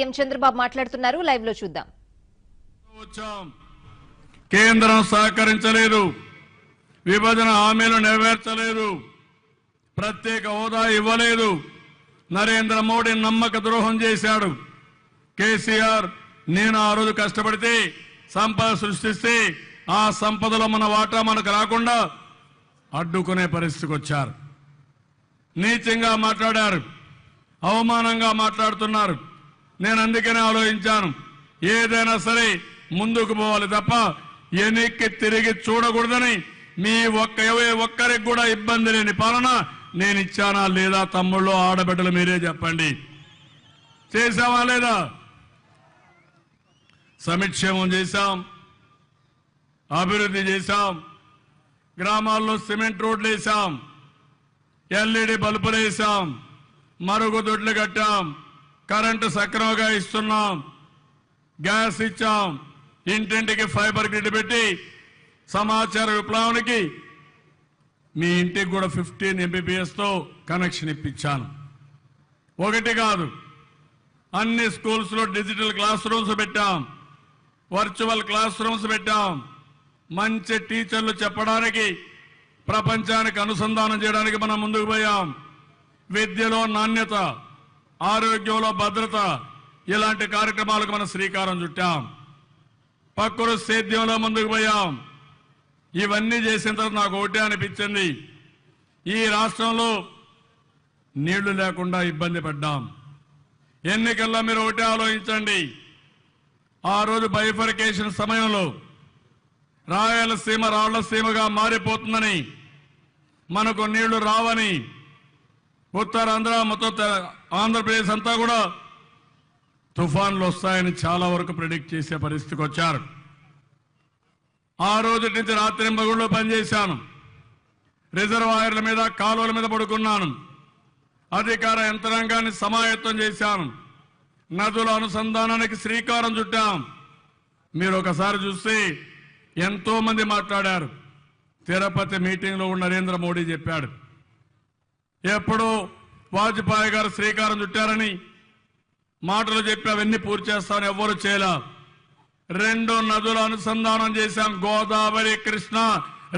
CM Chandrababu మాట్లాడుతున్నారు, live లో చూద్దాం. కేంద్రం సహకరించలేదు, విభజన హామీలు నెరవేర్చలేదు, ప్రత్యేక హోదా ఇవ్వలేదు, నరేంద్ర మోడీ నమ్మక ద్రోహం చేశాడు. కేసీఆర్ నేను ఆ రోజు కష్టపడితే సంపద సృష్టిస్తే ఆ సంపదలో మన వాటా మనకు రాకుండా అడ్డుకునే పరిస్థితికి వచ్చారు. నీచంగా మాట్లాడారు, అవమానంగా మాట్లాడుతున్నారు. నేను అందుకనే ఆలోచించాను, ఏదైనా సరే ముందుకు పోవాలి తప్ప వెనక్కి తిరిగి చూడకూడదని. మీ ఒక్కరికి కూడా ఇబ్బంది లేని పాలన నేను ఇచ్చానా లేదా? తమ్ముళ్ళు ఆడబిడ్డలు మీరే చెప్పండి. చేశామా లేదా? సంక్షేమం చేశాం, అభివృద్ధి చేశాం, గ్రామాల్లో సిమెంట్ రోడ్లు వేసాం, ఎల్ఈడి బల్బులు వేసాం, మరుగుదొడ్లు కట్టాం, కరెంటు సక్రమంగా ఇస్తున్నాం, గ్యాస్ ఇచ్చాం, ఇంటింటికి ఫైబర్ గ్రిడ్ పెట్టి సమాచార విప్లవానికి మీ ఇంటికి కూడా 15 MBPS తో కనెక్షన్ ఇప్పించాను. ఒకటి కాదు, అన్ని స్కూల్స్ లో డిజిటల్ క్లాస్ రూమ్స్ పెట్టాం, వర్చువల్ క్లాస్ రూమ్స్ పెట్టాం. మంచి టీచర్లు చెప్పడానికి, ప్రపంచానికి అనుసంధానం చేయడానికి మనం ముందుకు పోయాం. విద్యలో నాణ్యత, ఆరోగ్యంలో భద్రత, ఇలాంటి కార్యక్రమాలకు మనం శ్రీకారం చుట్టాం. పక్కన సేద్యంలో ముందుకు పోయాం. ఇవన్నీ చేసిన తర్వాత నాకు ఒకటే అనిపించింది, ఈ రాష్ట్రంలో నీళ్లు లేకుండా ఇబ్బంది పడ్డాం. ఎన్నికల్లో మీరు ఒకటే ఆలోచించండి, ఆ రోజు బైఫర్కేషన్ సమయంలో రాయలసీమ రాళ్లసీమగా మారిపోతుందని, మనకు నీళ్లు రావని, ఉత్తరాంధ్ర మొత్తం ఆంధ్రప్రదేశ్ అంతా కూడా తుఫాన్లు వస్తాయని చాలా వరకు ప్రిడిక్ట్ చేసే పరిస్థితికి వచ్చారు. ఆ రోజు నుంచి రాత్రింబగుళ్ళు పనిచేశాను, రిజర్వాయర్ల మీద కాలువల మీద పడుకున్నాను, అధికార యంత్రాంగాన్ని సమాయత్తం చేశాను, నదుల అనుసంధానానికి శ్రీకారం చుట్టాం. మీరు ఒకసారి చూస్తే ఎంతో మంది మాట్లాడారు. తిరుపతి మీటింగ్ లో ఉన్న నరేంద్ర మోడీ చెప్పాడు, ఎప్పుడో వాజ్పేయి గారు శ్రీకారం చుట్టారని మాటలు చెప్పి అవన్నీ పూర్తి చేస్తామని ఎవ్వరు చేయలే. 2 నదుల అనుసంధానం చేశాం, గోదావరి కృష్ణ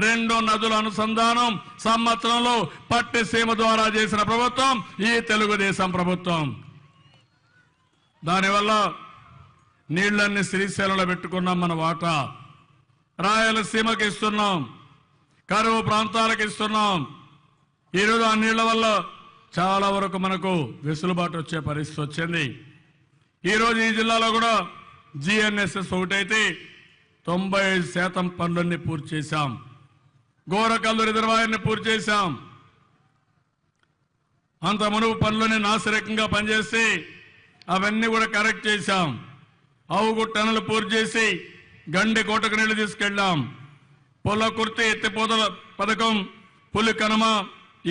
2 నదుల అనుసంధానం సంవత్సరంలో పట్టిసీమ ద్వారా చేసిన ప్రభుత్వం ఈ తెలుగుదేశం ప్రభుత్వం. దానివల్ల నీళ్లన్నీ శ్రీశైలంలో పెట్టుకున్నాం, మన వాటా రాయలసీమకి ఇస్తున్నాం, కరువు ప్రాంతాలకు ఇస్తున్నాం. ఈరోజు ఆ నీళ్ల వల్ల చాలా వరకు మనకు వెసులుబాటు వచ్చే పరిస్థితి వచ్చింది. ఈరోజు ఈ జిల్లాలో కూడా GNSS ఒకటైతే 95% పనులన్నీ పూర్తి చేశాం. గోరకల్లు రిజర్వాయర్ని పూర్తి చేశాం. అంత మునుపు పనులని నాసిరకంగా పనిచేసి అవన్నీ కూడా కరెక్ట్ చేశాం. అవుగు టన్నులు పూర్తి చేసి గండి కోటకు నీళ్లు తీసుకెళ్లాం. పొల్లకుర్తి ఎత్తిపోతల పథకం, పులి కనుమ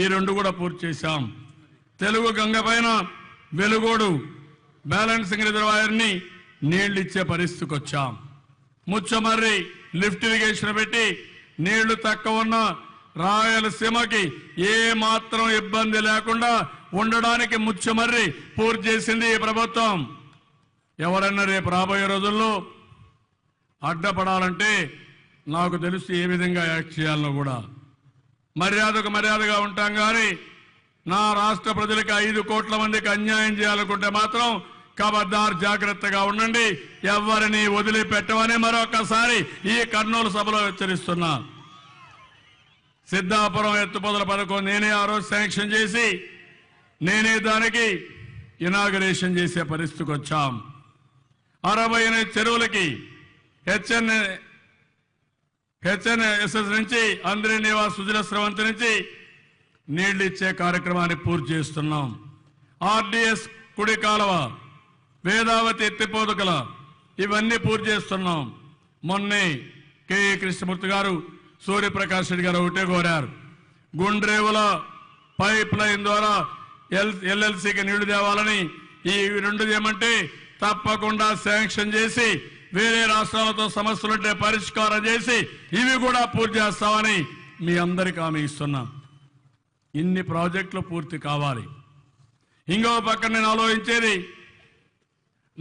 ఈ 2 కూడా పూర్తి చేశాం. తెలుగు గంగ పైన వెలుగోడు బ్యాలెన్సింగ్ రిజర్వాయర్ని నీళ్లు ఇచ్చే పరిస్థితికి వచ్చాం. ముచ్చమర్రి లిఫ్ట్ ఇరిగేషన్ పెట్టి నీళ్లు తక్కువ ఉన్న రాయలసీమకి ఏ మాత్రం ఇబ్బంది లేకుండా ఉండడానికి ముచ్చమర్రి పూర్తి చేసింది ఈ ప్రభుత్వం. ఎవరన్నా రేపు రాబోయే రోజుల్లో అడ్డపడాలంటే నాకు తెలుసు ఏ విధంగా యాక్ట్ చేయాలనో కూడా. మర్యాదకు మర్యాదగా ఉంటాం, కానీ నా రాష్ట్ర ప్రజలకు 5 కోట్ల మందికి అన్యాయం చేయాలనుకుంటే మాత్రం ఖబర్దార్, జాగ్రత్తగా ఉండండి, ఎవరిని వదిలిపెట్టమని మరొకసారి ఈ కర్నూలు సభలో హెచ్చరిస్తున్నా. సిద్ధాపురం ఎత్తిపోతల పథకం నేనే ఆ రోజు శాంక్షన్ చేసి నేనే దానికి ఇనాగరేషన్ చేసే పరిస్థితికి వచ్చాం. 68 చెరువులకి హెచ్ఎన్ఎస్ఎస్ నుంచి అందరి నివాస్ సుజల స్రవంతి నుంచి నీళ్లు ఇచ్చే కార్యక్రమాన్ని పూర్తి చేస్తున్నాం. RDS కుడి కాలువ, వేదావతి ఎత్తిపోతకల ఇవన్నీ పూర్తి చేస్తున్నాం. మొన్నే KE కృష్ణమూర్తి గారు, సూర్యప్రకాష్ రెడ్డి గారు ఒకటే కోరారు, గుండ్రేవుల పైప్ లైన్ ద్వారా LLCకి నీళ్లు తేవాలని. ఈ 2 చేయమంటే తప్పకుండా శాంక్షన్ చేసి వేరే రాష్ట్రాలతో సమస్యలుంటే పరిష్కారం చేసి ఇవి కూడా పూర్తి చేస్తామని మీ అందరికీ హామీ ఇస్తున్నాం. ఇన్ని ప్రాజెక్టులు పూర్తి కావాలి. ఇంకో పక్కన నేను ఆలోచించేది,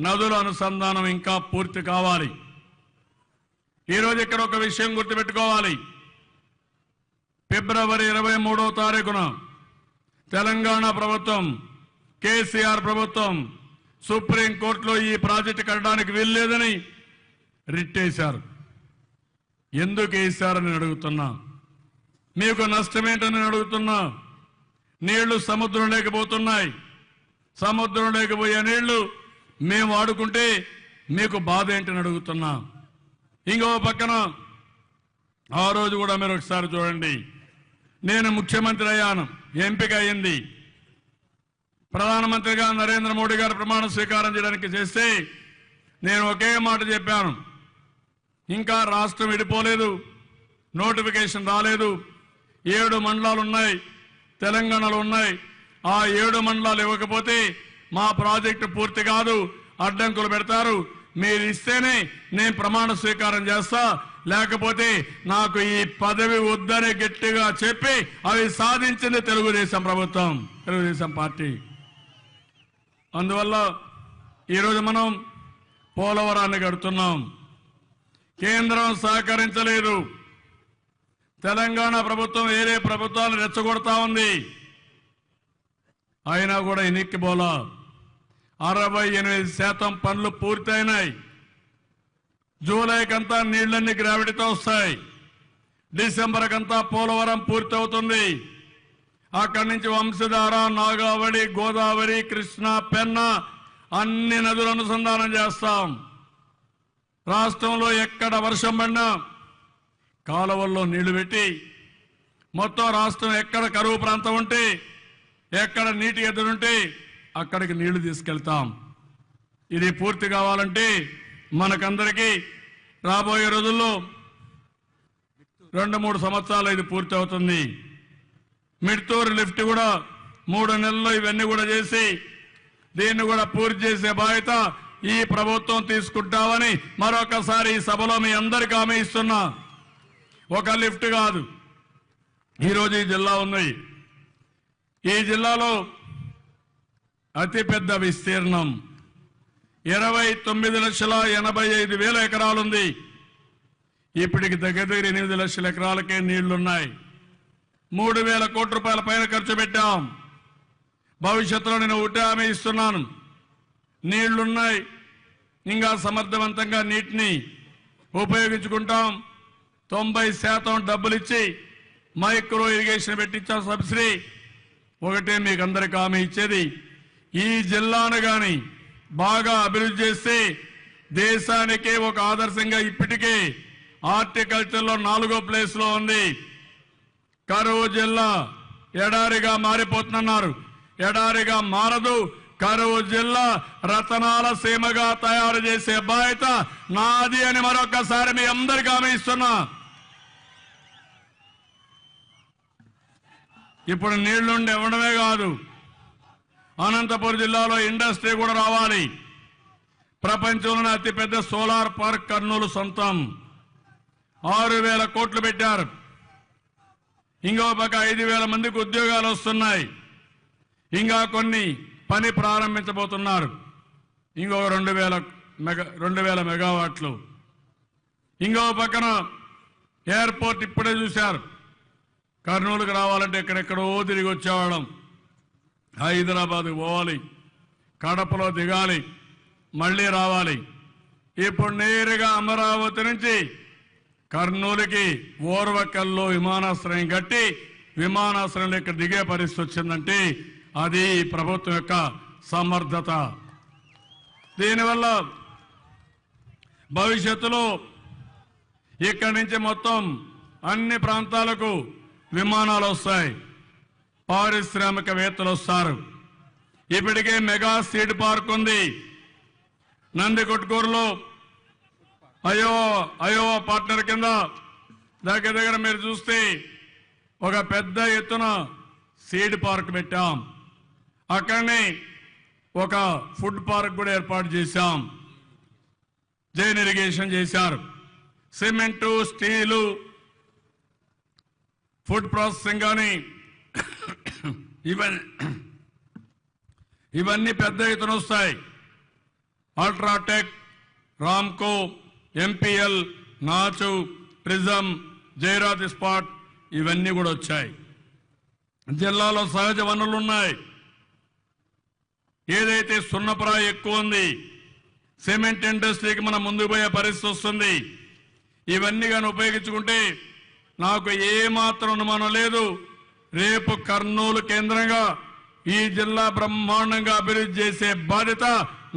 నదుల అనుసంధానం ఇంకా పూర్తి కావాలి. ఈరోజు ఇక్కడ ఒక విషయం గుర్తుపెట్టుకోవాలి. ఫిబ్రవరి 23వ తారీఖున తెలంగాణ ప్రభుత్వం, కేసీఆర్ ప్రభుత్వం సుప్రీంకోర్టులో ఈ ప్రాజెక్టు కట్టడానికి వీల్లేదని రిట్ వేశారు. ఎందుకు వేశారని అడుగుతున్నా, మీకు నష్టమేంటని అడుగుతున్నా. నీళ్లు సముద్రం లేకపోతున్నాయి. సముద్రం లేకపోయే నీళ్లు మేము వాడుకుంటే మీకు బాధ ఏంటని అడుగుతున్నా. ఇంకో పక్కన ఆ రోజు కూడా మీరు ఒకసారి చూడండి, నేను ముఖ్యమంత్రి అయ్యాను, ఎంపిక అయింది. ప్రధానమంత్రిగా నరేంద్ర మోడీ గారు ప్రమాణ స్వీకారం చేయడానికి చేస్తే నేను ఒకే మాట చెప్పాను, ఇంకా రాష్ట్రం విడిపోలేదు, నోటిఫికేషన్ రాలేదు, 7 మండలాలు ఉన్నాయి, తెలంగాణలో ఉన్నాయి. ఆ 7 మండలాలు ఇవ్వకపోతే మా ప్రాజెక్టు పూర్తి కాదు, అడ్డంకులు పెడతారు. మీరు ఇస్తేనే నేను ప్రమాణ స్వీకారం చేస్తా, లేకపోతే నాకు ఈ పదవి వద్దని గట్టిగా చెప్పి అవి సాధించింది తెలుగుదేశం ప్రభుత్వం, తెలుగుదేశం పార్టీ. అందువల్ల ఈరోజు మనం పోలవరాన్ని కడుతున్నాం. కేంద్రం సహకరించలేదు. తెలంగాణ ప్రభుత్వం వేరే ప్రభుత్వాలు రెచ్చగొడతా ఉంది. అయినా కూడా ఎన్నికబోలా 68% పనులు పూర్తయినాయి. జూలైకంతా నీళ్లన్నీ గ్రావిటీతో వస్తాయి. డిసెంబర్ కంతా పోలవరం పూర్తవుతుంది. అక్కడి నుంచి వంశధార, నాగావళి, గోదావరి, కృష్ణ, పెన్న అన్ని నదుల అనుసంధానం చేస్తాం. రాష్ట్రంలో ఎక్కడ వర్షం పడినా కాలువల్లో నీళ్లు పెట్టి మొత్తం రాష్ట్రం ఎక్కడ కరువు ప్రాంతం ఉంటే, ఎక్కడ నీటి ఎదురుంటే అక్కడికి నీళ్లు తీసుకెళ్తాం. ఇది పూర్తి కావాలంటే మనకందరికీ రాబోయే రోజుల్లో 2-3 సంవత్సరాలు ఇది పూర్తి అవుతుంది. మిడ్తూరు లిఫ్ట్ కూడా 3 నెలల్లో ఇవన్నీ కూడా చేసి దీన్ని కూడా పూర్తి చేసే బాధ్యత ఈ ప్రభుత్వం తీసుకుంటామని మరొకసారి ఈ సభలో మీ అందరికీ హామీ ఇస్తున్నా. ఒక లిఫ్ట్ కాదు, ఈరోజు ఈ జిల్లా ఉంది. ఈ జిల్లాలో అతిపెద్ద విస్తీర్ణం 29,85,000 ఎకరాలుంది. ఇప్పటికి దగ్గర 8 లక్షల ఎకరాలకే నీళ్లున్నాయి. 3,000 కోట్ల రూపాయల పైన ఖర్చు పెట్టాం. భవిష్యత్తులో నేను ఒకటే హామీ ఇస్తున్నాను, నీళ్లున్నాయి, ఇంకా సమర్థవంతంగా నీటిని ఉపయోగించుకుంటాం. 90% డబ్బులు ఇచ్చి మైక్రో ఇరిగేషన్ పెట్టించాం, సబ్సిడీ. ఒకటే మీకు అందరికి హామీ ఇచ్చేది, ఈ జిల్లాను గాని బాగా అభివృద్ధి చేస్తే దేశానికే ఒక ఆదర్శంగా ఇప్పటికే హార్టికల్చర్లో 4వ ప్లేస్లో ఉంది. కరువు జిల్లా ఎడారిగా మారిపోతున్నారు. ఎడారిగా మారదు. కరువు జిల్లా రతనాల సీమగా తయారు చేసే బాధ్యత నాది అని మరొకసారి మీ అందరికీ హామీ ఇస్తున్నా. ఇప్పుడు నీళ్లుండి ఇవ్వడమే కాదు, అనంతపురం జిల్లాలో ఇండస్ట్రీ కూడా రావాలి. ప్రపంచంలోనే అతిపెద్ద సోలార్ పార్క్ కర్నూలు సొంతం. 6,000 కోట్లు పెట్టారు. ఇంకో పక్క 5,000 మందికి ఉద్యోగాలు వస్తున్నాయి. ఇంకా కొన్ని పని ప్రారంభించబోతున్నారు. ఇంకో 2,000 మెగావాట్లు. ఇంకో పక్కన ఎయిర్పోర్ట్ ఇప్పుడే చూశారు. కర్నూలుకు రావాలంటే ఎక్కడెక్కడో తిరిగి వచ్చేవాళ్ళం. హైదరాబాద్కు పోవాలి, కడపలో దిగాలి, మళ్ళీ రావాలి. ఇప్పుడు నేరుగా అమరావతి నుంచి కర్నూలుకి ఓర్వకల్లో విమానాశ్రయం కట్టి విమానాశ్రయంలో ఇక్కడ దిగే పరిస్థితి వచ్చిందంటే అది ప్రభుత్వం యొక్క సమర్థత. దీనివల్ల భవిష్యత్తులో ఇక్కడి నుంచి మొత్తం అన్ని ప్రాంతాలకు విమానాలు వస్తాయి, పారిశ్రామికవేత్తలు వస్తారు. ఇప్పటికే మెగా సీడ్ పార్క్ ఉంది నందికొట్కూరులో. అయో పార్ట్నర్ కింద దగ్గర మీరు చూస్తే ఒక పెద్ద ఎత్తున సీడ్ పార్క్ పెట్టాం. అక్కడనే ఒక ఫుడ్ పార్క్ కూడా ఏర్పాటు చేశాం. జైన్ ఇరిగేషన్ చేశారు. సిమెంటు, స్టీలు, ఫుడ్ ప్రాసెసింగ్ కానీ ఇవన్నీ పెద్ద ఎత్తున వస్తాయి. అల్ట్రాటెక్, రామ్కో, ఎంపీఎల్, నాచు, ప్రిజం, జైరాత్ ఇస్పాట్ ఇవన్నీ కూడా వచ్చాయి. జిల్లాలో సహజ వనరులు ఉన్నాయి. ఏదైతే సున్నప్రాయం ఎక్కువ ఉంది, సిమెంట్ ఇండస్ట్రీకి మనం ముందుకు పోయే పరిస్థితి వస్తుంది. ఇవన్నీ కానీ ఉపయోగించుకుంటే నాకు ఏమాత్రం అనుమానం లేదు, రేపు కర్నూలు కేంద్రంగా ఈ జిల్లా బ్రహ్మాండంగా అభివృద్ధి చేసే బాధ్యత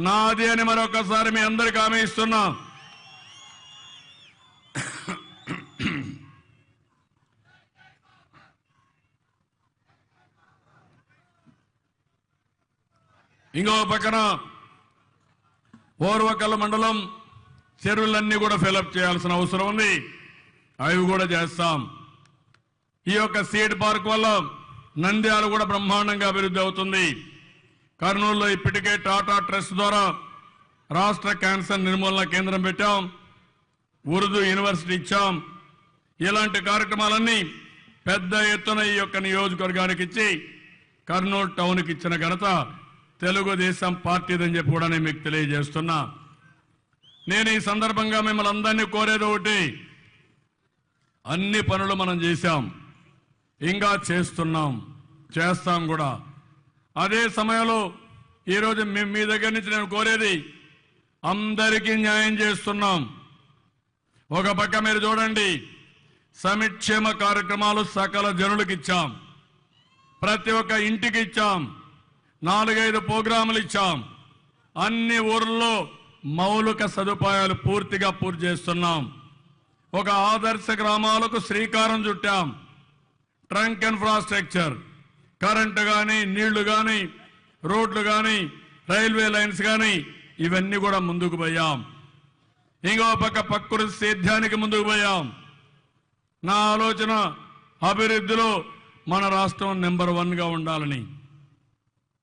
నాది అని మరొకసారి మీ అందరికీ హామీ ఇస్తున్నా. ఇంకో పక్కన ఓర్వకల్ మండలం చెరువులన్నీ కూడా ఫిలప్ చేయాల్సిన అవసరం ఉంది. అవి కూడా చేస్తాం. ఈ యొక్క సీడ్ పార్క్ వల్ల నంద్యాల కూడా బ్రహ్మాండంగా అభివృద్ధి అవుతుంది. కర్నూలులో ఇప్పటికే టాటా ట్రస్ట్ ద్వారా రాష్ట్ర క్యాన్సర్ నిర్మూలన కేంద్రం పెట్టాం. ఉర్దూ యూనివర్సిటీ ఇచ్చాం. ఇలాంటి కార్యక్రమాలన్నీ పెద్ద ఎత్తున ఈ యొక్క నియోజకవర్గానికి ఇచ్చి కర్నూలు టౌన్కి ఇచ్చిన ఘనత తెలుగుదేశం పార్టీదని చెప్పి కూడా నేను మీకు తెలియజేస్తున్నా. నేను ఈ సందర్భంగా మిమ్మల్ని అందరినీ కోరేది ఒకటి, అన్ని పనులు మనం చేశాం, ఇంకా చేస్తున్నాం, చేస్తాం కూడా. అదే సమయంలో ఈరోజు మీ దగ్గర నుంచి నేను కోరేది, అందరికీ న్యాయం చేస్తున్నాం. ఒక పక్క మీరు చూడండి, సంక్షేమ కార్యక్రమాలు సకల జనులకు ఇచ్చాం, ప్రతి ఒక్క ఇంటికి ఇచ్చాం, 4-5 ప్రోగ్రాములు ఇచ్చాం. అన్ని ఊర్లలో మౌలిక సదుపాయాలు పూర్తి చేస్తున్నాం. ఒక ఆదర్శ గ్రామాలకు శ్రీకారం చుట్టాం. ట్రంక్ ఇన్ఫ్రాస్ట్రక్చర్, కరెంటు కానీ, నీళ్లు కానీ, రోడ్లు కానీ, రైల్వే లైన్స్ కానీ ఇవన్నీ కూడా ముందుకు పోయాం. ఇంకో పక్క ప్రకృతి సేద్యానికి ముందుకు పోయాం. నా ఆలోచన అభివృద్ధిలో మన రాష్ట్రం నెంబర్ 1గా ఉండాలని.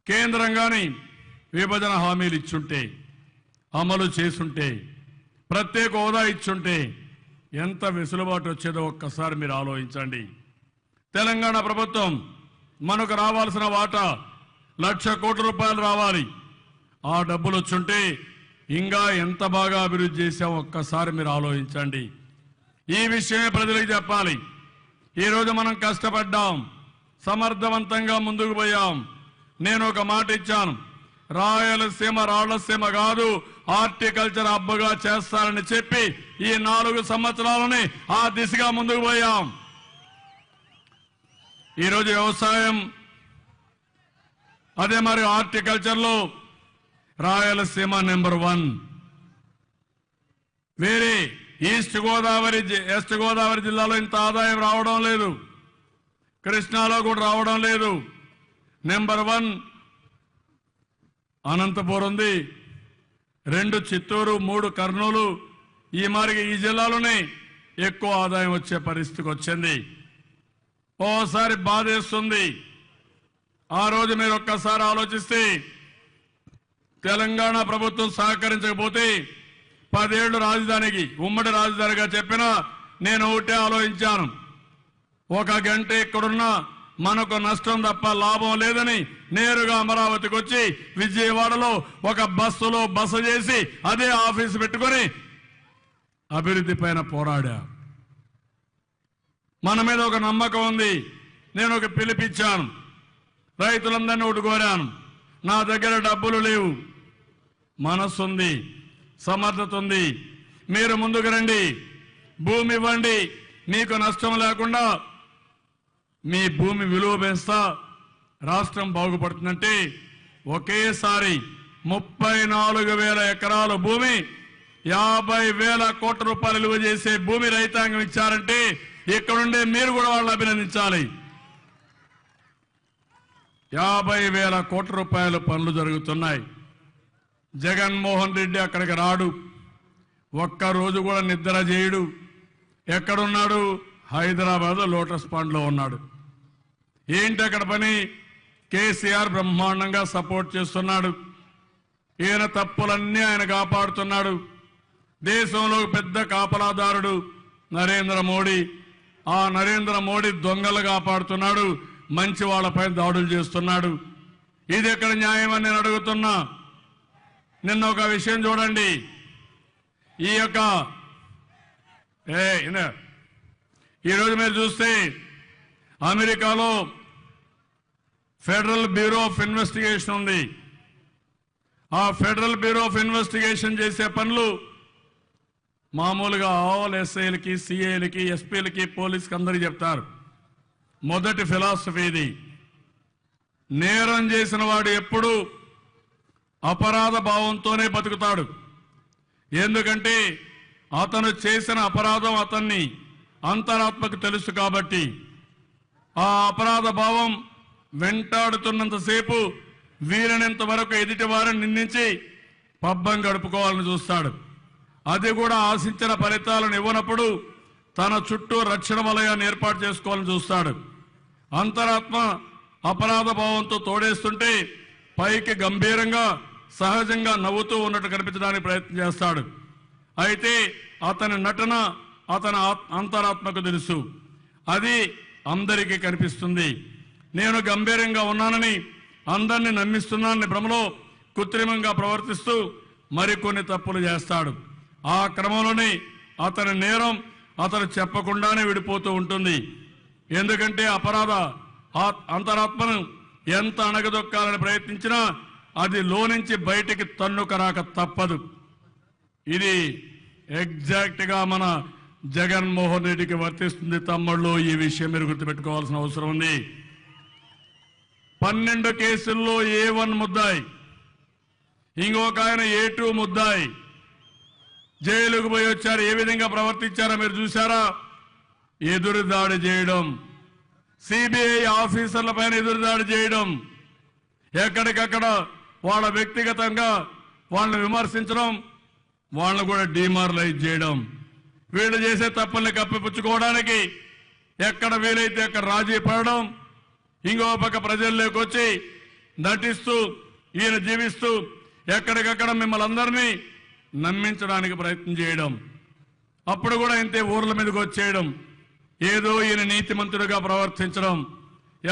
కేంద్రం కానీ విభజన హామీలు ఇచ్చుంటే, అమలు చేసుంటే, ప్రత్యేక హోదా ఇచ్చుంటే ఎంత వెసులుబాటు వచ్చేదో ఒక్కసారి మీరు ఆలోచించండి. తెలంగాణ ప్రభుత్వం మనకు రావాల్సిన వాటా 1,00,000 కోట్ల రూపాయలు రావాలి. ఆ డబ్బులు వచ్చుంటే ఇంకా ఎంత బాగా అభివృద్ధి చేశాం ఒక్కసారి మీరు ఆలోచించండి. ఈ విషయమే ప్రజలకు చెప్పాలి. ఈరోజు మనం కష్టపడ్డాం, సమర్థవంతంగా ముందుకు పోయాం. నేను ఒక మాట ఇచ్చాను, రాయలసీమ రాళ్లసీమ కాదు, హార్టికల్చర్ హబ్గా చేస్తారని చెప్పి ఈ 4 సంవత్సరాలని ఆ దిశగా ముందుకు పోయాం. ఈరోజు వ్యవసాయం, అదే మరి హార్టికల్చర్లో రాయలసీమ నెంబర్ 1. వేరే వెస్ట్ గోదావరి జిల్లాలో ఇంత ఆదాయం రావడం లేదు, కృష్ణాలో కూడా రావడం లేదు. నెంబర్ 1 అనంతపురం ఉంది, 2 చిత్తూరు, 3 కర్నూలు. ఈ జిల్లాలోనే ఎక్కువ ఆదాయం వచ్చే పరిస్థితికి వచ్చింది. ఓసారి బాధేస్తుంది. ఆ రోజు మీరు ఒక్కసారి ఆలోచిస్తే, తెలంగాణ ప్రభుత్వం సహకరించకపోతే 10 ఏళ్లు రాజధానికి ఉమ్మడి రాజధానిగా చెప్పినా నేను ఒకటే ఆలోచించాను, 1 గంట ఇక్కడున్నా మనకు నష్టం తప్ప లాభం లేదని నేరుగా అమరావతికి వచ్చి విజయవాడలో ఒక బస్సులో బస చేసి అదే ఆఫీసు పెట్టుకొని అభివృద్ధి పైన పోరాడా. మన మీద ఒక నమ్మకం ఉంది. నేను ఒక పిలిపిచ్చాను, రైతులందరినీ ఒకటి కోరాను, నా దగ్గర డబ్బులు లేవు, మనస్సు ఉంది, సమర్థత ఉంది, మీరు ముందుకు రండి, భూమి ఇవ్వండి, మీకు నష్టం లేకుండా మీ భూమి విలువ పెంచుతా, రాష్ట్రం బాగుపడుతుందంటే ఒకేసారి 34,000 ఎకరాల భూమి, 50,000 కోట్ల రూపాయలు విలువ చేసే భూమి రైతాంగం ఇచ్చారంటే ఇక్కడుండే మీరు కూడా వాళ్ళని అభినందించాలి. 50,000 కోట్ల రూపాయల పనులు జరుగుతున్నాయి. జగన్మోహన్ రెడ్డి అక్కడికి రాడు, ఒక్కరోజు కూడా నిద్ర చేయడు. ఎక్కడున్నాడు? హైదరాబాద్ లోటస్ పాండ్లో ఉన్నాడు. ఏంటి అక్కడ పని? కేసీఆర్ బ్రహ్మాండంగా సపోర్ట్ చేస్తున్నాడు. ఈయన తప్పులన్నీ ఆయన కాపాడుతున్నాడు. దేశంలో పెద్ద కాపలాదారుడు నరేంద్ర మోడీ. ఆ నరేంద్ర మోడీ దొంగలు కాపాడుతున్నాడు, మంచి వాళ్ళపై దాడులు చేస్తున్నాడు. ఇది ఎక్కడ న్యాయం అని నేను అడుగుతున్నా. నిన్న ఒక విషయం చూడండి. ఈ యొక్క ఈరోజు మీరు చూస్తే అమెరికాలో ఫెడరల్ బ్యూరో ఆఫ్ ఇన్వెస్టిగేషన్ ఉంది. ఆ ఫెడరల్ బ్యూరో ఆఫ్ ఇన్వెస్టిగేషన్ చేసే పనులు మామూలుగా ఆల్ ఎస్ఐలకి, సిఐలకి, ఎస్పీలకి, పోలీసుకి అందరికీ చెప్తారు. మొదటి ఫిలాసఫీ ఇది. నేరం చేసిన వాడు ఎప్పుడూ అపరాధ భావంతోనే బతుకుతాడు. ఎందుకంటే అతను చేసిన అపరాధం అతన్ని అంతరాత్మకు తెలుసు కాబట్టి ఆ అపరాధ భావం వెంటాడుతున్నంతసేపు వీలైనంత వరకు ఎదుటి వారిని నిందించి పబ్బం గడుపుకోవాలని చూస్తాడు. అది కూడా ఆశించిన ఫలితాలను ఇవ్వనప్పుడు తన చుట్టూ రక్షణ వలయాన్ని ఏర్పాటు చేసుకోవాలని చూస్తాడు. అంతరాత్మ అపరాధ భావంతో తోడేస్తుంటే పైకి గంభీరంగా సహజంగా నవ్వుతూ ఉన్నట్టు కనిపించడానికి ప్రయత్నం చేస్తాడు. అయితే అతని నటన అతని అంతరాత్మకు తెలుసు. అది అందరికీ కనిపిస్తుంది. నేను గంభీరంగా ఉన్నానని అందరినీ నమ్మిస్తున్నానని భ్రమలో కృత్రిమంగా ప్రవర్తిస్తూ మరికొన్ని తప్పులు చేస్తాడు. ఆ క్రమంలోనే అతని నేరం అతను చెప్పకుండానే విడిపోతూ ఉంటుంది. ఎందుకంటే అపరాధ అంతరాత్మను ఎంత అణగదొక్కాలని ప్రయత్నించినా అది లోనుంచి బయటికి తన్నుకరాక తప్పదు. ఇది ఎగ్జాక్ట్ గా మన జగన్మోహన్ రెడ్డికి వర్తిస్తుంది. తమ్ముళ్ళు, ఈ విషయం మీరు గుర్తుపెట్టుకోవాల్సిన అవసరం ఉంది. 12 కేసుల్లో A1 ముద్దాయి, ఇంకొక ఆయన A2 ముద్దాయి జైలుకు పోయి వచ్చారు. ఏ విధంగా ప్రవర్తించారో మీరు చూసారా? ఎదురుదాడి చేయడం, సిబిఐ ఆఫీసర్ల పైన ఎదురుదాడి చేయడం, ఎక్కడికక్కడ వాళ్ళ వ్యక్తిగతంగా వాళ్ళని విమర్శించడం, వాళ్ళని కూడా డిమారలైజ్ చేయడం, వీళ్ళు చేసే తప్పుల్ని కప్పిపుచ్చుకోవడానికి ఎక్కడ వీలైతే అక్కడ రాజీ పడడం, ఇంకో పక్క ప్రజల్లోకి వచ్చి నటిస్తూ ఈయన జీవిస్తూ ఎక్కడికక్కడ మిమ్మల్ని అందరినీ నమ్మించడానికి ప్రయత్నం చేయడం, అప్పుడు కూడా ఇంతే ఊర్ల మీదకి వచ్చేయడం, ఏదో ఈయన నీతిమంతుడిగా ప్రవర్తించడం,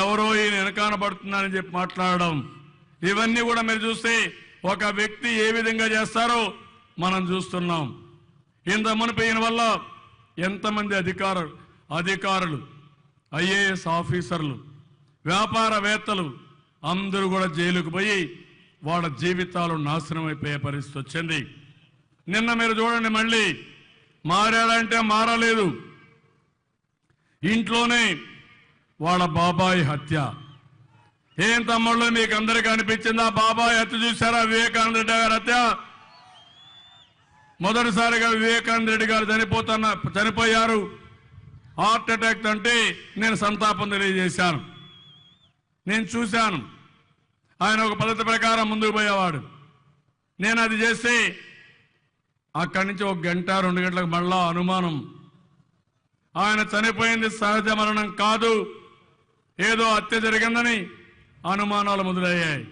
ఎవరో ఈయన వెనకాన పడుతున్నారని చెప్పి మాట్లాడడం, ఇవన్నీ కూడా మీరు చూస్తే ఒక వ్యక్తి ఏ విధంగా చేస్తారో మనం చూస్తున్నాం. ఇంత మునుపు ఈయన వల్ల ఎంతమంది అధికారులు, ఐఏఎస్ ఆఫీసర్లు, వ్యాపారవేత్తలు అందరూ కూడా జైలుకు పోయి వాళ్ళ జీవితాలు నాశనం అయిపోయే పరిస్థితి వచ్చింది. నిన్న మీరు చూడండి, మళ్ళీ మారాడంటే మారలేదు. ఇంట్లోనే వాళ్ళ బాబాయ్ హత్య. ఏం తమ్ముళ్ళు, మీకు అందరికీ అనిపించిందా? బాబాయ్ హత్య చూసారా? వివేకానంద రెడ్డి గారి హత్య. మొదటిసారిగా వివేకానంద రెడ్డి గారు చనిపోయారు. హార్ట్ అటాక్ అంటే నేను సంతాపం తెలియజేశాను. నేను చూశాను, ఆయన ఒక పద్ధతి ప్రకారం ముందుకు పోయేవాడు. నేను అది చేస్తే అక్కడి నుంచి 1 గంట 2 గంటలకు మళ్ళా అనుమానం, ఆయన చనిపోయింది సహజ మరణం కాదు, ఏదో హత్య జరిగిందని అనుమానాలు మొదలయ్యాయి.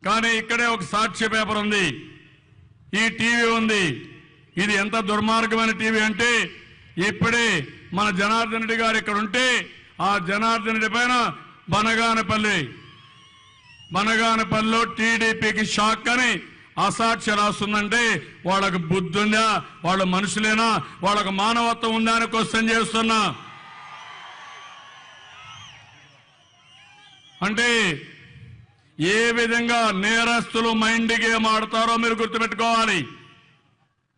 కానీ ఇక్కడే ఒక సాక్ష్య పేపర్ ఉంది, ఈ టీవీ ఉంది. ఇది ఎంత దుర్మార్గమైన టీవీ అంటే, ఇప్పుడే మన జనార్దన్ రెడ్డి గారు ఇక్కడ ఉంటే ఆ జనార్దన్ రెడ్డి పైన బనగానపల్లిలో టీడీపీకి షాక్ అని అసాక్ష్య రాస్తుందంటే వాళ్ళకు బుద్ధి ఉందా? వాళ్ళు మనుషులేనా? వాళ్ళకు మానవత్వం ఉందా అని క్వశ్చన్ చేస్తున్నా. అంటే ఏ విధంగా నేరస్తులు మైండ్ గేమ్ ఆడతారో మీరు గుర్తుపెట్టుకోవాలి.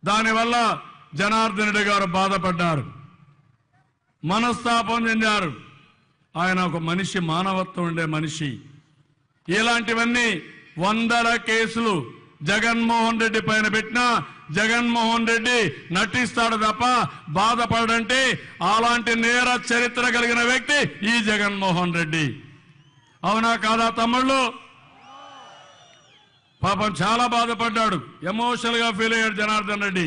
దానివల్ల జనార్దన్ రెడ్డి గారు బాధపడ్డారు, మనస్తాపం చెందారు. ఆయన ఒక మనిషి, మానవత్వం ఉండే మనిషి. ఇలాంటివన్నీ 100 కేసులు జగన్మోహన్ రెడ్డి పైన పెట్టినా జగన్మోహన్ రెడ్డి నటిస్తాడు తప్ప బాధపడంటే అలాంటి నేర చరిత్ర కలిగిన వ్యక్తి ఈ జగన్మోహన్ రెడ్డి. అవునా కాదా తమ్ముళ్ళు? పాపం చాలా బాధపడ్డాడు, ఎమోషనల్ గా ఫీల్ అయ్యాడు జనార్దన్ రెడ్డి.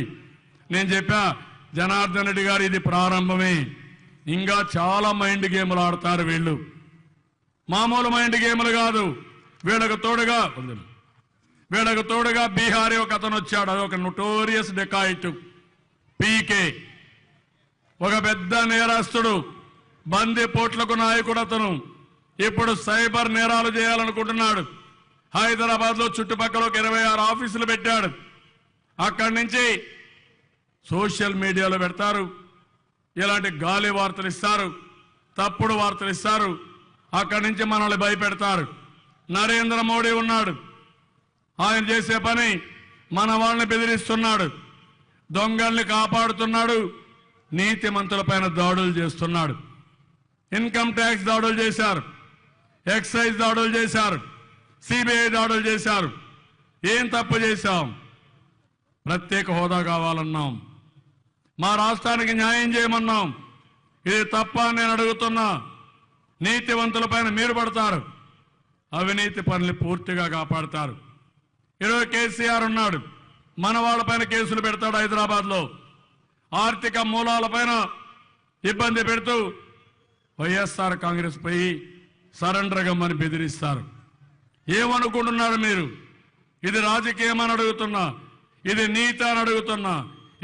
నేను చెప్పా, జనార్దన్ రెడ్డి గారు ఇది ప్రారంభమే, ఇంకా చాలా మైండ్ గేములు ఆడతారు వీళ్ళు. మామూలు మైండ్ గేములు కాదు. వీళ్ళకు తోడుగా బీహారీ ఒక అతను వచ్చాడు, అదొక నోటోరియస్ డెకాయిట్, పీకే, ఒక పెద్ద నేరస్తుడు, బందిపోట్లకు నాయకుడు అతను. ఇప్పుడు సైబర్ నేరాలు చేయాలనుకుంటున్నాడు. హైదరాబాద్ లో చుట్టుపక్కల ఒక 26 ఆఫీసులు పెట్టాడు. అక్కడి నుంచి సోషల్ మీడియాలో పెడతారు, ఇలాంటి గాలి వార్తలు ఇస్తారు, తప్పుడు వార్తలు ఇస్తారు. అక్కడి నుంచి మనల్ని భయపెడతారు. నరేంద్ర మోడీ ఉన్నాడు, ఆయన చేసే పని మన వాళ్ళని బెదిరిస్తున్నాడు, దొంగల్ని కాపాడుతున్నాడు, నీతిమంతులపైన దాడులు చేస్తున్నాడు. ఇన్కమ్ ట్యాక్స్ దాడులు చేశారు, ఎక్సైజ్ దాడులు చేశారు, సిబిఐ దాడులు చేశారు. ఏం తప్పు చేశాం? ప్రత్యేక హోదా కావాలన్నాం, మా రాష్ట్రానికి న్యాయం చేయమన్నాం. ఇది తప్ప నేను అడుగుతున్నా. నీతివంతులపైన మీరు పడతారు, అవినీతి పనులు పూర్తిగా కాపాడతారు. ఈరోజు కేసీఆర్ ఉన్నాడు, మన వాళ్ళపైన కేసులు పెడతాడు. హైదరాబాద్ లో ఆర్థిక మూలాలపైన ఇబ్బంది పెడుతూ వైఎస్ఆర్ కాంగ్రెస్ పోయి సరెండర్ గమ్మని బెదిరిస్తారు. ఏమనుకుంటున్నారు మీరు? ఇది రాజకీయం అని అడుగుతున్నా, ఇది నీతి అని అడుగుతున్నా,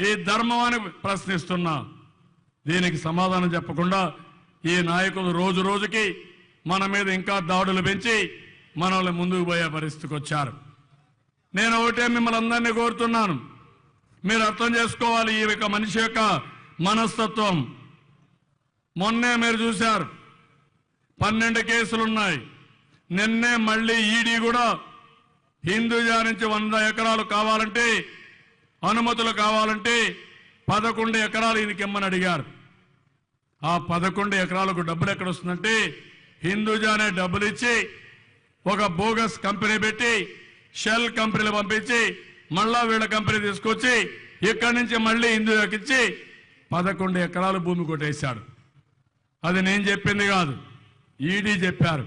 ఈ ధర్మం అని ప్రశ్నిస్తున్నా. దీనికి సమాధానం చెప్పకుండా ఈ నాయకులు రోజు రోజుకి మన మీద ఇంకా దాడులు పెంచి మనల్ని ముందుకు పోయే పరిస్థితికి వచ్చారు. నేను ఒకటే మిమ్మల్ని అందరినీ కోరుతున్నాను, మీరు అర్థం చేసుకోవాలి ఈ యొక్క మనిషి యొక్క మనస్తత్వం. మొన్నే మీరు చూశారు 12 కేసులున్నాయి. నిన్నే మళ్ళీ ఈడీ కూడా హిందూజా నుంచి 100 ఎకరాలు కావాలంటే, అనుమతులు కావాలంటే 11 ఎకరాలు ఈయనకి ఇమ్మని అడిగారు. ఆ 11 ఎకరాలకు డబ్బులు ఎక్కడ వస్తుందంటే హిందూజానే డబ్బులు ఇచ్చి ఒక బోగస్ కంపెనీ పెట్టి షెల్ కంపెనీలు పంపించి మళ్ళా వీళ్ళ కంపెనీ తీసుకొచ్చి ఇక్కడి నుంచి మళ్ళీ హిందూజాకి ఇచ్చి 11 ఎకరాలు భూమి కొట్టేశాడు. అది నేను చెప్పింది కాదు, ఈడీ చెప్పారు.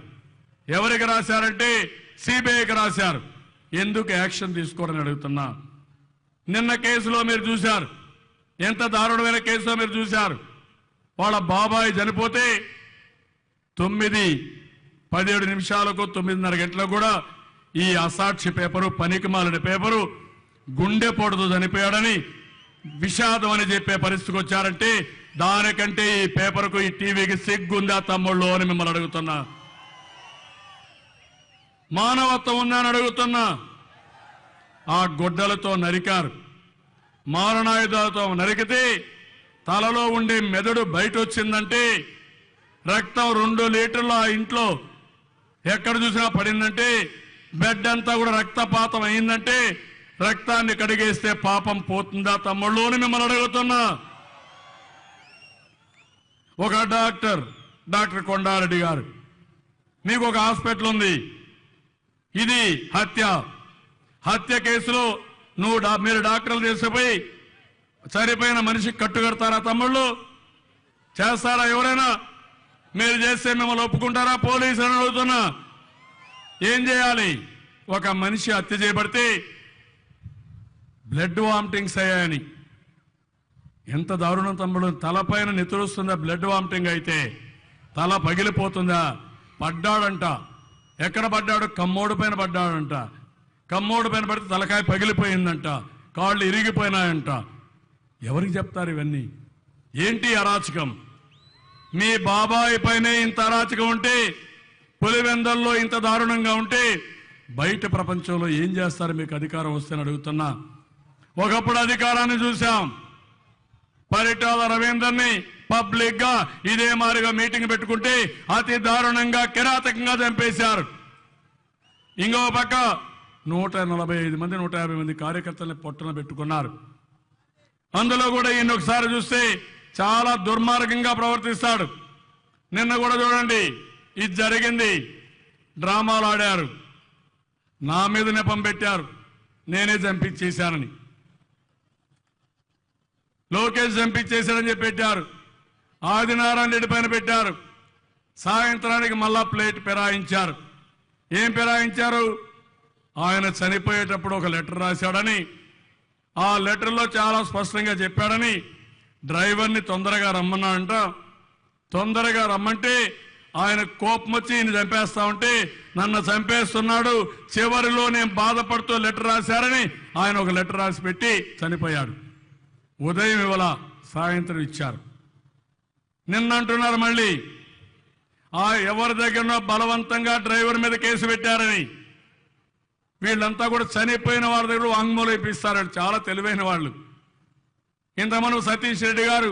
ఎవరికి రాశారంటే సిబిఐకి రాశారు. ఎందుకు యాక్షన్ తీసుకోవడం అడుగుతున్నా. నిన్న కేసులో మీరు చూశారు, ఎంత దారుణమైన కేసులో మీరు చూశారు. వాళ్ళ బాబాయ్ చనిపోతే 9:17 నిమిషాలకు 9:30 గంటలకు కూడా ఈ అసాక్షి పేపరు, పనికిమాలిన పేపరు గుండెపోటుతో చనిపోయాడని విషాదం అని చెప్పే పరిస్థితికి వచ్చారంటే దానికంటే ఈ పేపర్కు, ఈ టీవీకి సిగ్గుందా తమ్ముళ్ళు అని మిమ్మల్ని అడుగుతున్నా. మానవత్వం ఉందని అడుగుతున్నా. ఆ గొడ్డలతో నరికారు, మారణాయుధాలతో నరికితే తలలో ఉండే మెదడు బయట వచ్చిందంటే, రక్తం 2 లీటర్లు ఆ ఇంట్లో ఎక్కడ చూసినా పడిందంటే, బెడ్ అంతా కూడా రక్తపాతం అయిందంటే రక్తాన్ని కడిగేస్తే పాపం పోతుందా తమ్ముళ్ళు అని మిమ్మల్ని అడుగుతున్నా. ఒక డాక్టర్ కొండారెడ్డి గారు, మీకు ఒక హాస్పిటల్ ఉంది, ఇది హత్య కేసులో మీరు డాక్టర్లు చేసిపోయి చనిపోయిన మనిషికి కట్టుకడతారా తమ్ముళ్ళు? చేస్తారా ఎవరైనా? మీరు చేస్తే మిమ్మల్ని ఒప్పుకుంటారా? పోలీసులను అడుగుతున్నా. ఏం చేయాలి? ఒక మనిషి హత్య చేయబడితే బ్లడ్ వామిటింగ్స్ అయ్యాయని, ఎంత దారుణం తమ్ముడు. తలపైన నెత్తురుస్తుందా బ్లడ్ వామిటింగ్ అయితే? తల పగిలిపోతుందా? పడ్డాడంట. ఎక్కడ పడ్డాడు? కమ్మోడు పైన పడ్డాడంట. కమ్మోడు పైన పడితే తలకాయ పగిలిపోయిందంట, కాళ్ళు ఇరిగిపోయినాయంట. ఎవరికి చెప్తారు ఇవన్నీ? ఏంటి అరాచకం? మీ బాబాయ్ పైనే ఇంత అరాచకం ఉంటే, పులివెందల్లో ఇంత దారుణంగా ఉంటే బయట ప్రపంచంలో ఏం చేస్తారు మీకు అధికారం వస్తేని అడుగుతున్నా. ఒకప్పుడు అధికారాన్ని చూశాం, పరిటాల రవీందర్ని పబ్లిక్ గా ఇదే మారిగా మీటింగ్ పెట్టుకుంటే అతి దారుణంగా కిరాతకంగా చంపేశారు. ఇంకో పక్క 145 మంది 150 మంది కార్యకర్తల్ని పొట్టన పెట్టుకున్నారు. అందులో కూడా ఈయన ఒకసారి చూస్తే చాలా దుర్మార్గంగా ప్రవర్తిస్తాడు. నిన్న కూడా చూడండి, ఇది జరిగింది. డ్రామాలు ఆడారు, నా మీద నెపం పెట్టారు, నేనే చంపించేశానని. లోకేష్ చంపించేశాడని చెప్పి పెట్టారు. ఆదినారాయణ రెడ్డి పైన పెట్టారు. సాయంత్రానికి మళ్ళా ప్లేట్ పెరాయించారు. ఏం పెరాయించారు? ఆయన చనిపోయేటప్పుడు ఒక లెటర్ రాశాడని, ఆ లెటర్లో చాలా స్పష్టంగా చెప్పాడని, డ్రైవర్ని తొందరగా రమ్మన్నాడంట. తొందరగా రమ్మంటే ఆయన కోపం వచ్చి ఈయన చంపేస్తా ఉంటే నన్ను చంపేస్తున్నాడు, చివరిలో నేను బాధపడుతూ లెటర్ రాశారని ఆయన ఒక లెటర్ రాసి పెట్టి చనిపోయాడు. ఉదయం ఇవాళ సాయంత్రం ఇచ్చారు. నిన్న అంటున్నారు మళ్ళీ ఎవరి దగ్గర బలవంతంగా డ్రైవర్ మీద కేసు పెట్టారని. వీళ్ళంతా కూడా చనిపోయిన వాళ్ళ దగ్గర వాంగ్మూలం ఇప్పిస్తారంట. చాలా తెలివైన వాళ్ళు. ఇంతమను సతీష్ రెడ్డి గారు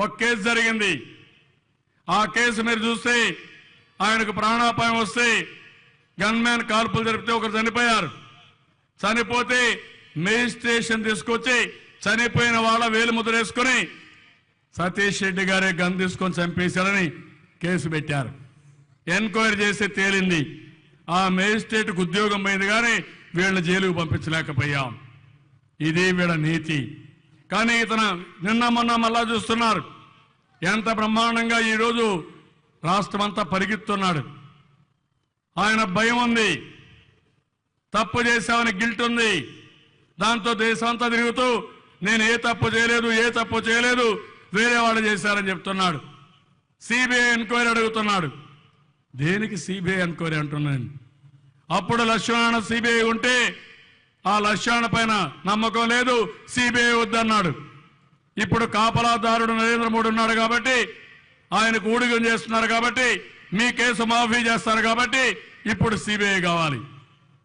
ఒక కేసు జరిగింది. ఆ కేసు మీరు చూస్తే ఆయనకు ప్రాణాపాయం వస్తే గన్మ్యాన్ కాల్పులు జరిపితే ఒకరు చనిపోయారు. చనిపోతే మెజిస్ట్రేషన్ తీసుకొచ్చి చనిపోయిన వాళ్ళ వేలు ముద్ర వేసుకుని సతీష్ రెడ్డి గారే గన్ తీసుకొని చంపేశారని కేసు పెట్టారు. ఎంక్వైరీ చేసి తేలింది ఆ మేజిస్ట్రేట్కు ఉద్యోగం పోయింది కానీ వీళ్ళని జైలుకు పంపించలేకపోయాం. ఇది వీళ్ళ నీతి. కానీ ఇతను నిన్న మొన్న మళ్ళా చూస్తున్నారు ఎంత బ్రహ్మాండంగా ఈరోజు రాష్ట్రం అంతా పరిగెత్తున్నాడు. ఆయన భయం ఉంది, తప్పు చేశామని గిల్ట్ ఉంది. దాంతో దేశం అంతా తిరుగుతూ నేను ఏ తప్పు చేయలేదు వేరే వాళ్ళు చేశారని చెప్తున్నాడు. సిబిఐ ఎంక్వైరీ అడుగుతున్నాడు. దేనికి సిబిఐ ఎంక్వైరీ అంటున్నాను? అప్పుడు లక్ష్మణ సిబిఐ ఉంటే ఆ లక్ష్మణ పైన నమ్మకం లేదు, సిబిఐ వద్దన్నాడు. ఇప్పుడు కాపలాదారుడు నరేంద్ర మోడీ ఉన్నాడు కాబట్టి ఆయనకు ఊడిగం చేస్తున్నారు కాబట్టి మీ కేసు మాఫీ చేస్తారు కాబట్టి ఇప్పుడు సిబిఐ కావాలి.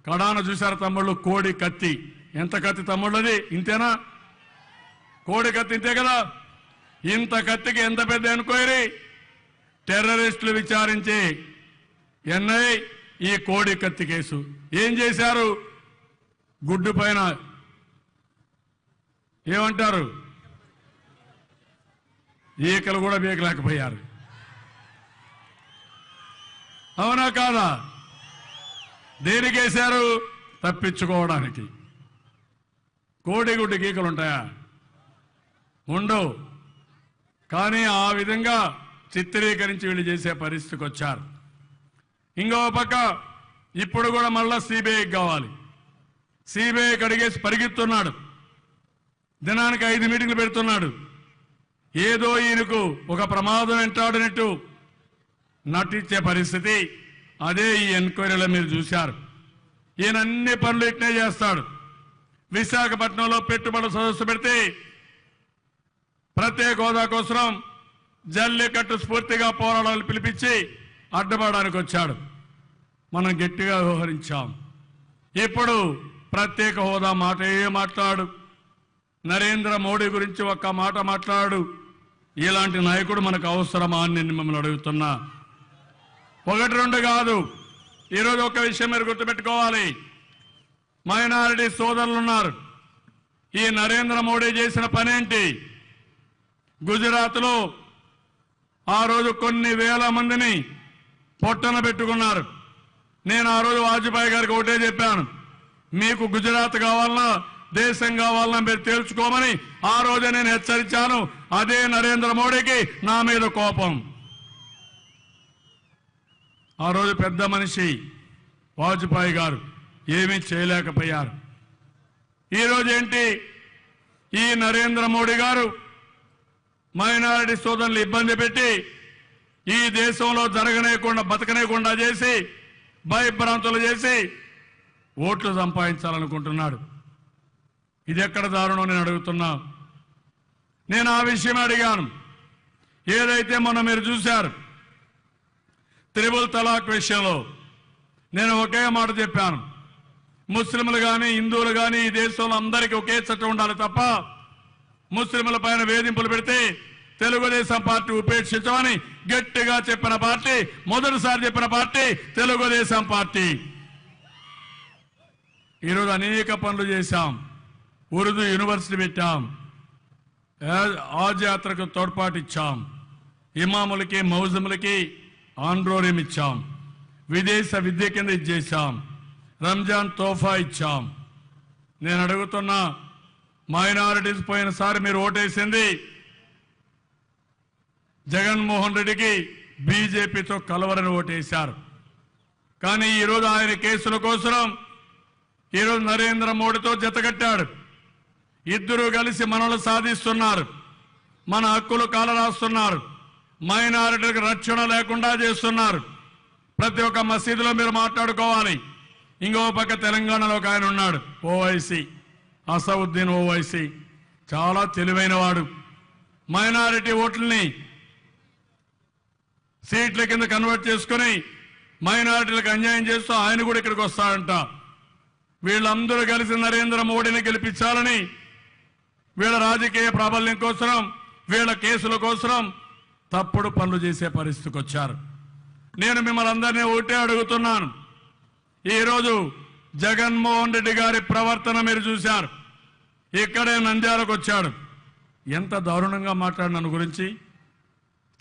కడాన చూశారు తమ్ముళ్ళు, కోడి కత్తి. ఎంత కత్తి తమ్ముళ్ళది? ఇంతేనా? కోడి కత్తి ఇంతే కదా. ఇంత కత్తికి ఎంత పెద్ద ఎంక్వైరీ? టెర్రరిస్టులు విచారించే ఎన్ఐ ఈ కోడి కత్తి కేసు ఏం చేశారు? గుడ్డు పైన ఏమంటారు, ఈకలు కూడా బీకలేకపోయారు. అవునా కాదా? దేనికేశారు? తప్పించుకోవడానికి. కోడిగుడ్డు గీకలు ఉంటాయా? ఉండవు. కానీ ఆ విధంగా చిత్రీకరించి వీళ్ళు చేసే పరిస్థితికి వచ్చారు. ఇంకో పక్క ఇప్పుడు కూడా మళ్ళా సిబిఐకి కావాలి. సిబిఐకి అడిగేసి పరిగెత్తున్నాడు. దినానికి 5 మీటింగ్లు పెడుతున్నాడు. ఏదో ఈయనకు ఒక ప్రమాదం వెంటాడినట్టు నటించే పరిస్థితి. అదే ఈ ఎంక్వైరీలో మీరు చూశారు. ఈయన అన్ని పనులు ఇట్నే చేస్తాడు. విశాఖపట్నంలో పెట్టుబడుల సదస్సు పెడితే ప్రత్యేక హోదా కోసం జల్లికట్టు స్ఫూర్తిగా పోరాడాలు పిలిపించి అడ్డపడడానికి వచ్చాడు. మనం గట్టిగా వ్యవహరించాం. ఇప్పుడు ప్రత్యేక హోదా మాట మాట్లాడు, నరేంద్ర మోడీ గురించి ఒక్క మాట మాట్లాడు. ఇలాంటి నాయకుడు మనకు అవసరమా అని నేను మిమ్మల్ని అడుగుతున్నా. 1-2 కాదు. ఈరోజు ఒక విషయం మీరు గుర్తుపెట్టుకోవాలి. మైనారిటీ సోదరులు ఉన్నారు. ఈ నరేంద్ర మోడీ చేసిన పనేంటి? గుజరాత్లో ఆ రోజు కొన్ని వేల మందిని పొట్టన పెట్టుకున్నారు. నేను ఆ రోజు వాజ్పేయి గారికి ఒకటే చెప్పాను, మీకు గుజరాత్ కావాలన్నా దేశం కావాలన్నా మీరు తేల్చుకోమని ఆ రోజే నేను హెచ్చరించాను. అదే నరేంద్ర మోడీకి నా మీద కోపం. ఆ రోజు పెద్ద మనిషి వాజ్పేయి గారు ఏమీ చేయలేకపోయారు. ఈరోజు ఏంటి? ఈ నరేంద్ర మోడీ గారు మైనారిటీ సోదరులు ఇబ్బంది పెట్టి ఈ దేశంలో జరగనేకుండా బతకనేకుండా చేసి భయభ్రాంతులు చేసి ఓట్లు సంపాదించాలనుకుంటున్నాడు. ఇది ఎక్కడ దారుణం నేను అడుగుతున్నా. నేను ఆ విషయం అడిగాను. ఏదైతే మొన్న మీరు చూశారు త్రిపుల్ తలాక్ విషయంలో నేను ఒకే మాట చెప్పాను. ముస్లింలు కానీ హిందువులు కానీ ఈ దేశంలో అందరికీ ఒకే చట్టం ఉండాలి తప్ప ముస్లింల పైన వేధింపులు పెడితే తెలుగుదేశం పార్టీ ఉపేక్షించమని గట్టిగా చెప్పిన పార్టీ, మొదటిసారి చెప్పిన పార్టీ తెలుగుదేశం పార్టీ. ఈరోజు అనేక పనులు చేశాం. ఉర్దూ యూనివర్సిటీ పెట్టాం, ఆజ్ యాత్రకు తోడ్పాటు ఇచ్చాం, ఇమాములకి మౌజములకి ఆండ్రోరియం ఇచ్చాం, విదేశ విద్య కింద ఇచ్చేసాం, రంజాన్ తోఫా ఇచ్చాం. నేను అడుగుతున్నా, మైనారిటీస్ పోయినసారి మీరు ఓటేసింది జగన్మోహన్ రెడ్డికి బీజేపీతో కలవరని ఓటేశారు. కానీ ఈరోజు ఆయన కేసుల కోసం ఈరోజు నరేంద్ర మోడీతో జతకట్టాడు. ఇద్దరు కలిసి మనల్ని సాధిస్తున్నారు, మన హక్కులు కాలరాస్తున్నారు, మైనారిటీలకు రక్షణ లేకుండా చేస్తున్నారు. ప్రతి ఒక్క మసీదులో మీరు మాట్లాడుకోవాలి. ఇంకో పక్క తెలంగాణలో ఒక ఆయన ఉన్నాడు, ఓవైసీ, అసౌద్దీన్ ఓవైసీ. చాలా తెలివైన వాడు. మైనారిటీ ఓట్లని సీట్ల కింద కన్వర్ట్ చేసుకుని మైనారిటీలకు అన్యాయం చేస్తూ ఆయన కూడా ఇక్కడికి వస్తాడంట. వీళ్ళందరూ కలిసి నరేంద్ర మోడీని గెలిపించాలని వీళ్ళ రాజకీయ ప్రాబల్యం కోసం, వీళ్ళ కేసుల కోసం తప్పుడు పనులు చేసే పరిస్థితికి వచ్చారు. నేను మిమ్మల్ని అందరినీ ఒకటే అడుగుతున్నాను. ఈరోజు జగన్మోహన్ రెడ్డి గారి ప్రవర్తన మీరు చూశారు. ఇక్కడే నంద్యాలకు వచ్చాడు. ఎంత దారుణంగా మాట్లాడు నన్ను గురించి.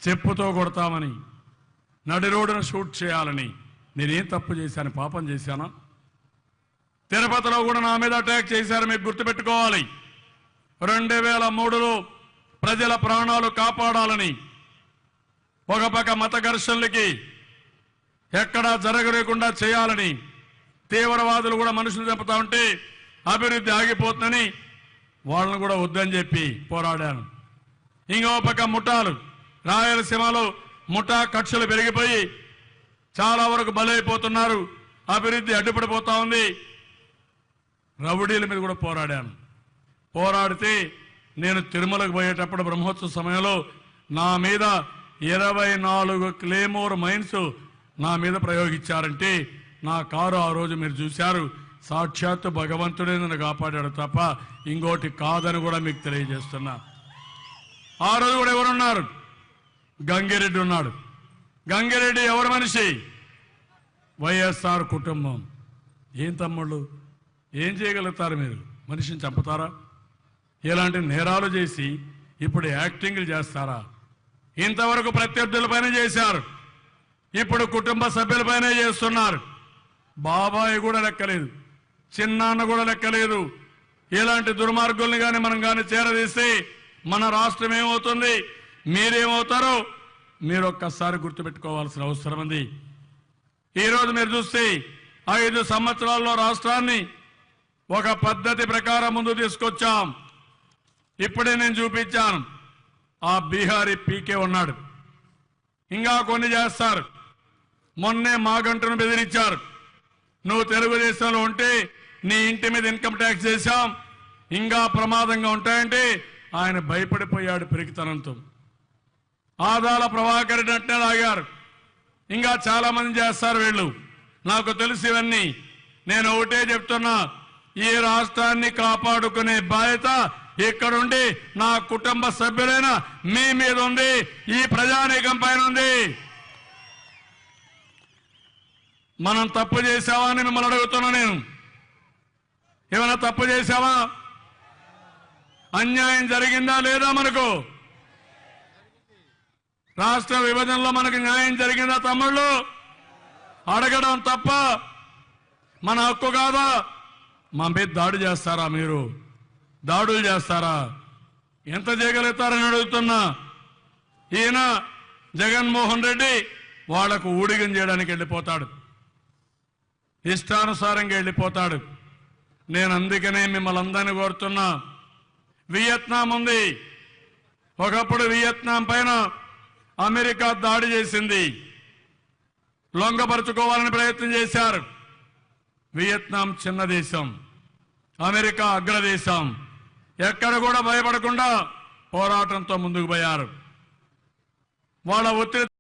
చెప్పుతో కొడతామని, నడి రోడ్డును షూట్ చేయాలని. నేనేం తప్పు చేశాను? పాపం చేశానా? తిరుపతిలో కూడా నా మీద అటాక్ చేశారు. మీకు గుర్తుపెట్టుకోవాలి. 2003లో ప్రజల ప్రాణాలు కాపాడాలని ఒక పక్క మత ఘర్షణలకి ఎక్కడా జరగలేకుండా చేయాలని తీవ్రవాదులు కూడా మనుషులు చంపుతా ఉంటే అభివృద్ధి ఆగిపోతుందని వాళ్ళని కూడా వద్దని చెప్పి పోరాడాను. ఇంకో పక్క ముఠాలు, రాయలసీమలో ముఠా కక్షలు పెరిగిపోయి చాలా వరకు బలైపోతున్నారు. అభివృద్ధి అడ్డుపడిపోతా ఉంది. రౌడీల మీద కూడా పోరాడాను. పోరాడితే నేను తిరుమలకు పోయేటప్పుడు బ్రహ్మోత్సవ సమయంలో నా మీద 24 క్లేమోర్ మైన్స్ నా మీద ప్రయోగించారంటే నా కారు ఆ రోజు మీరు చూశారు. సాక్షాత్తు భగవంతుడే నన్ను కాపాడాడు తప్ప ఇంకోటి కాదని కూడా మీకు తెలియజేస్తున్నా. ఆ రోజు కూడా ఎవరున్నారు? గంగిరెడ్డి ఉన్నాడు. గంగిరెడ్డి ఎవరు మనిషి? వైఎస్ఆర్ కుటుంబం. ఏం తమ్ముళ్ళు, ఏం చేయగలుగుతారు మీరు? మనిషిని చంపుతారా? ఇలాంటి నేరాలు చేసి ఇప్పుడు యాక్టింగ్లు చేస్తారా? ఇంతవరకు ప్రత్యర్థులపైన చేశారు, ఇప్పుడు కుటుంబ సభ్యులపైనే చేస్తున్నారు. బాబాయ్ కూడా లెక్కలేదు, చిన్నాన్న కూడా లెక్కలేదు. ఇలాంటి దుర్మార్గుల్ని కానీ మనం కానీ చేరదీస్తే మన రాష్ట్రం ఏమవుతుంది, మీరేమవుతారో మీరు ఒక్కసారి గుర్తుపెట్టుకోవాల్సిన అవసరం ఉంది. ఈరోజు మీరు చూస్తే 5 సంవత్సరాల్లో రాష్ట్రాన్ని ఒక పద్ధతి ప్రకారం ముందు తీసుకొచ్చాం. ఇప్పుడే నేను చూపించాను. ఆ బీహారీ పీకే ఉన్నాడు, ఇంకా కొన్ని చేస్తారు. మొన్నే మాగంటును బెదిరించారు. నువ్వు తెలుగుదేశంలో ఉంటే నీ ఇంటి మీద ఇన్కమ్ ట్యాక్స్ చేశాం, ఇంకా ప్రమాదంగా ఉంటాయంటే ఆయన భయపడిపోయాడు పెరిగితనంతో. ఆదాల ప్రభాకర్ రెడ్డి అంటే లాగారు. ఇంకా చాలా మంది చేస్తారు వీళ్ళు. నాకు తెలుసు ఇవన్నీ. నేను ఒకటే చెప్తున్నా, ఈ రాష్ట్రాన్ని కాపాడుకునే బాధ్యత ఇక్కడుండి నా కుటుంబ సభ్యులైన మీ మీద ఉంది, ఈ ప్రజానీకం పైన ఉంది. మనం తప్పు చేశావా అని మిమ్మల్ని అడుగుతున్నా. నేను ఏమైనా తప్పు చేశావా? అన్యాయం జరిగిందా లేదా? మనకు రాష్ట్ర విభజనలో మనకు న్యాయం జరిగిందా తమ్ముళ్ళు? అడగడం తప్ప మన హక్కు కాదా? మా మీద దాడి చేస్తారా? మీరు దాడులు చేస్తారా? ఎంత చేయగలుగుతారని అడుగుతున్నా. ఈయన జగన్మోహన్ రెడ్డి వాళ్లకు ఊడిగం చేయడానికి వెళ్ళిపోతాడు, ఇష్టానుసారంగా వెళ్ళిపోతాడు. నేను అందుకనే మిమ్మల్ని అందరినీ కోరుతున్నా. వియత్నాం ఉంది. ఒకప్పుడు వియత్నాం పైన అమెరికా దాడి చేసింది, లొంగపరుచుకోవాలని ప్రయత్నం చేశారు. వియత్నాం చిన్న దేశం, అమెరికా అగ్రదేశం. ఎక్కడ కూడా భయపడకుండా పోరాటంతో ముందుకు పోయారు. వాళ్ళ ఒత్తిడి